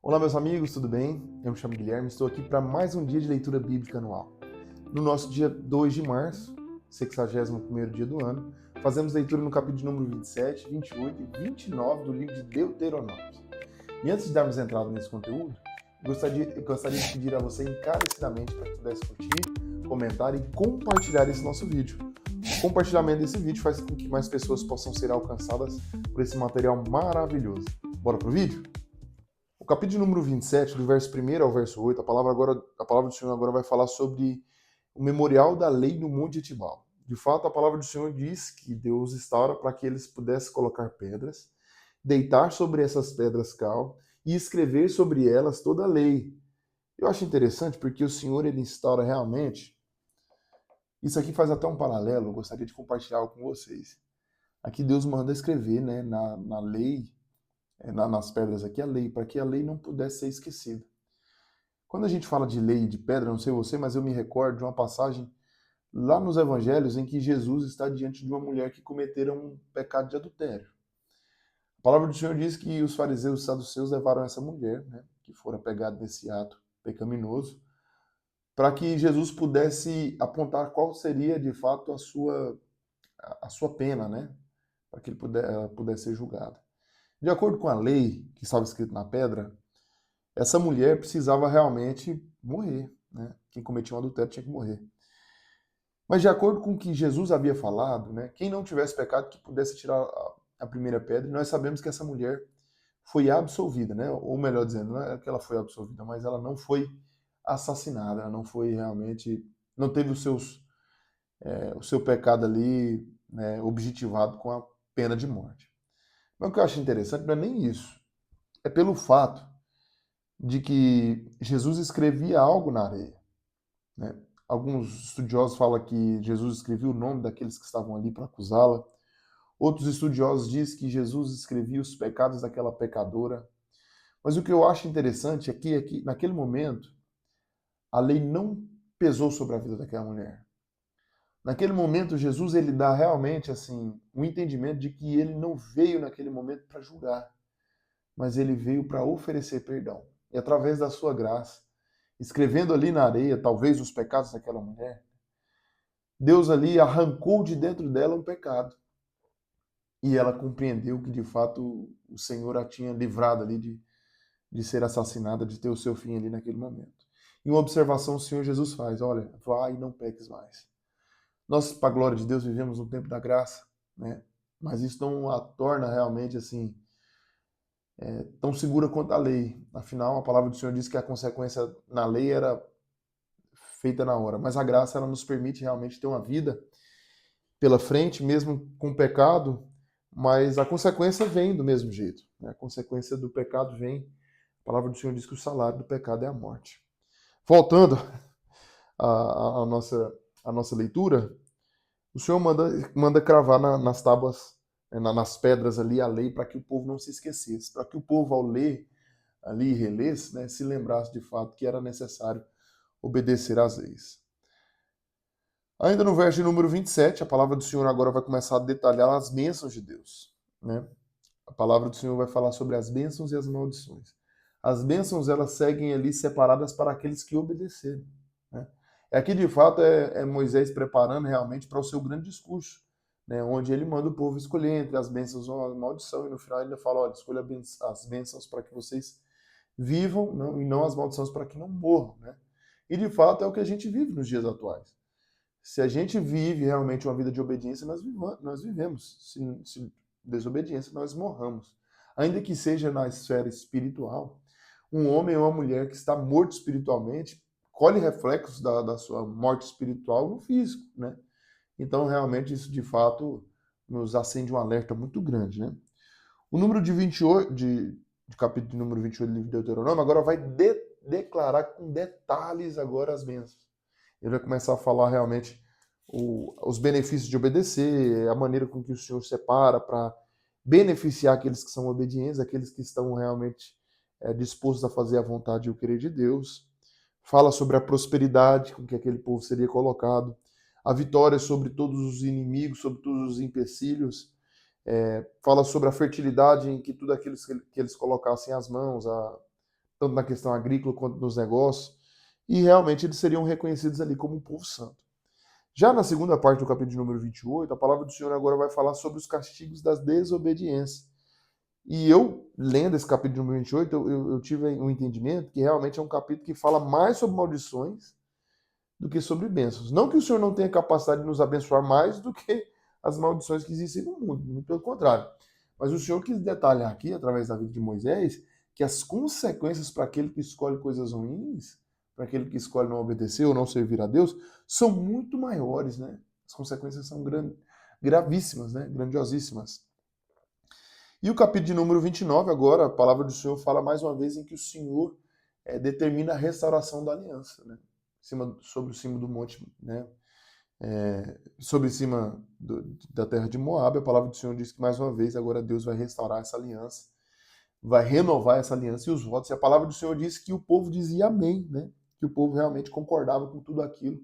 Olá, meus amigos, tudo bem? Eu me chamo Guilherme, estou aqui para mais um dia de leitura bíblica anual. No nosso dia 2 de março, 61º dia do ano, fazemos leitura no capítulo de número 27, 28 e 29 do livro de Deuteronômio. E antes de darmos entrada nesse conteúdo, gostaria de pedir a você encarecidamente para que pudesse curtir, comentar e compartilhar esse nosso vídeo. O compartilhamento desse vídeo faz com que mais pessoas possam ser alcançadas por esse material maravilhoso. Bora pro vídeo? O capítulo número 27, do verso 1 ao verso 8, a palavra do Senhor agora vai falar sobre o memorial da lei no Monte Etibal. De fato, a palavra do Senhor diz que Deus instaura para que eles pudessem colocar pedras, deitar sobre essas pedras cal e escrever sobre elas toda a lei. Eu acho interessante porque o Senhor ele instaura realmente. Isso aqui faz até um paralelo, eu gostaria de compartilhar algo com vocês. Aqui Deus manda escrever, né, na lei, nas pedras aqui, a lei, para que a lei não pudesse ser esquecida. Quando a gente fala de lei e de pedra, não sei você, mas eu me recordo de uma passagem lá nos evangelhos em que Jesus está diante de uma mulher que cometera um pecado de adultério. A palavra do Senhor diz que os fariseus e saduceus levaram essa mulher, né, que fora pegada nesse ato pecaminoso, para que Jesus pudesse apontar qual seria de fato a sua pena, né, para que ela pudesse ser julgada. De acordo com a lei que estava escrita na pedra, essa mulher precisava realmente morrer, né? Quem cometia um adultério tinha que morrer. Mas de acordo com o que Jesus havia falado, né, quem não tivesse pecado que pudesse tirar a primeira pedra, e nós sabemos que essa mulher foi absolvida, né? Ou melhor dizendo, não é que ela foi absolvida, mas ela não foi assassinada, ela não foi realmente, não teve o seu pecado ali, né, objetivado com a pena de morte. Mas o que eu acho interessante não é nem isso, é pelo fato de que Jesus escrevia algo na areia, né? Alguns estudiosos falam que Jesus escrevia o nome daqueles que estavam ali para acusá-la. Outros estudiosos dizem que Jesus escrevia os pecados daquela pecadora. Mas o que eu acho interessante aqui é que, naquele momento, a lei não pesou sobre a vida daquela mulher. Naquele momento, Jesus ele dá realmente assim um entendimento de que ele não veio naquele momento para julgar, mas ele veio para oferecer perdão. E através da sua graça, escrevendo ali na areia, talvez os pecados daquela mulher, Deus ali arrancou de dentro dela um pecado. E ela compreendeu que, de fato, o Senhor a tinha livrado ali de ser assassinada, de ter o seu fim ali naquele momento. E uma observação o Senhor Jesus faz, olha, vai e não peques mais. Nós, para a glória de Deus, vivemos um tempo da graça, né? Mas isso não a torna realmente assim tão segura quanto a lei. Afinal, a palavra do Senhor diz que a consequência na lei era feita na hora, mas a graça ela nos permite realmente ter uma vida pela frente, mesmo com pecado, mas a consequência vem do mesmo jeito, né? A consequência do pecado vem. A palavra do Senhor diz que o salário do pecado é a morte. Voltando à nossa leitura, o Senhor manda cravar nas tábuas, nas pedras ali a lei para que o povo não se esquecesse, para que o povo ao ler ali e relesse, né, se lembrasse de fato que era necessário obedecer às leis. Ainda no verso número 27, a palavra do Senhor agora vai começar a detalhar as bênçãos de Deus, né? A palavra do Senhor vai falar sobre as bênçãos e as maldições. As bênçãos, elas seguem ali separadas para aqueles que obedecerem, né? Aqui, de fato, é Moisés preparando realmente para o seu grande discurso, né? Onde ele manda o povo escolher entre as bênçãos ou a maldição, e no final ele fala, olha, escolha as bênçãos para que vocês vivam e não as maldições para que não morram, né? E, de fato, é o que a gente vive nos dias atuais. Se a gente vive realmente uma vida de obediência, nós vivemos. Se desobediência, nós morramos. Ainda que seja na esfera espiritual, um homem ou uma mulher que está morto espiritualmente colhe reflexos da sua morte espiritual no físico, né? Então, realmente, isso de fato nos acende um alerta muito grande, né? O número de 28, de capítulo número 28 do livro de Deuteronômio, agora vai declarar com detalhes agora as bênçãos. Ele vai começar a falar realmente os benefícios de obedecer, a maneira com que o Senhor separa para beneficiar aqueles que são obedientes, aqueles que estão realmente dispostos a fazer a vontade e o querer de Deus. Fala sobre a prosperidade com que aquele povo seria colocado, a vitória sobre todos os inimigos, sobre todos os empecilhos. Fala sobre a fertilidade em que tudo aquilo que eles colocassem as mãos, tanto na questão agrícola quanto nos negócios, e realmente eles seriam reconhecidos ali como um povo santo. Já na segunda parte do capítulo de número 28, a palavra do Senhor agora vai falar sobre os castigos das desobediências. E eu, lendo esse capítulo de número 28, eu tive um entendimento que realmente é um capítulo que fala mais sobre maldições do que sobre bênçãos. Não que o Senhor não tenha capacidade de nos abençoar mais do que as maldições que existem no mundo, muito pelo contrário. Mas o Senhor quis detalhar aqui, através da vida de Moisés, que as consequências para aquele que escolhe coisas ruins, para aquele que escolhe não obedecer ou não servir a Deus, são muito maiores, né? As consequências são gravíssimas, né? Grandiosíssimas. E o capítulo de número 29, agora, a palavra do Senhor fala mais uma vez em que o Senhor determina a restauração da aliança, né? Sobre o cimo do monte, né? Sobre cima da terra de Moab, a palavra do Senhor diz que mais uma vez agora Deus vai restaurar essa aliança, vai renovar essa aliança e os votos. E a palavra do Senhor diz que o povo dizia amém, né? Que o povo realmente concordava com tudo aquilo.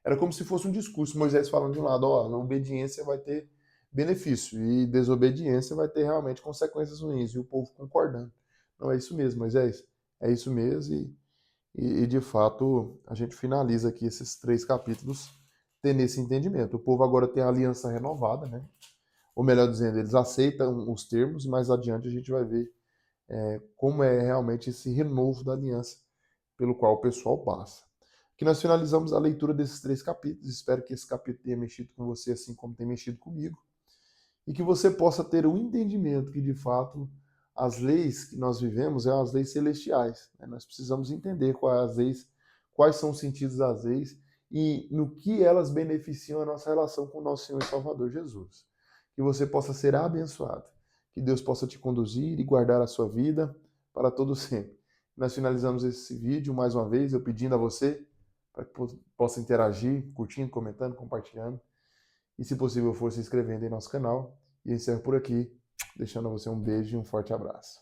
Era como se fosse um discurso, Moisés falando de um lado, ó, a obediência vai ter benefício e desobediência vai ter realmente consequências ruins, e o povo concordando. Não, é isso mesmo, Moisés, é isso mesmo, e de fato a gente finaliza aqui esses 3 capítulos tendo esse entendimento. O povo agora tem a aliança renovada, né? Ou melhor dizendo, eles aceitam os termos, e mais adiante a gente vai ver como é realmente esse renovo da aliança pelo qual o pessoal passa. Aqui nós finalizamos a leitura desses 3 capítulos. Espero que esse capítulo tenha mexido com você assim como tem mexido comigo. E que você possa ter o entendimento que, de fato, as leis que nós vivemos são as leis celestiais. Né? Nós precisamos entender quais são os sentidos das leis e no que elas beneficiam a nossa relação com o nosso Senhor e Salvador Jesus. Que você possa ser abençoado. Que Deus possa te conduzir e guardar a sua vida para todo sempre. Nós finalizamos esse vídeo mais uma vez, eu pedindo a você para que possa interagir, curtindo, comentando, compartilhando. E, se possível, for se inscrevendo em nosso canal. E eu encerro por aqui, deixando a você um beijo e um forte abraço.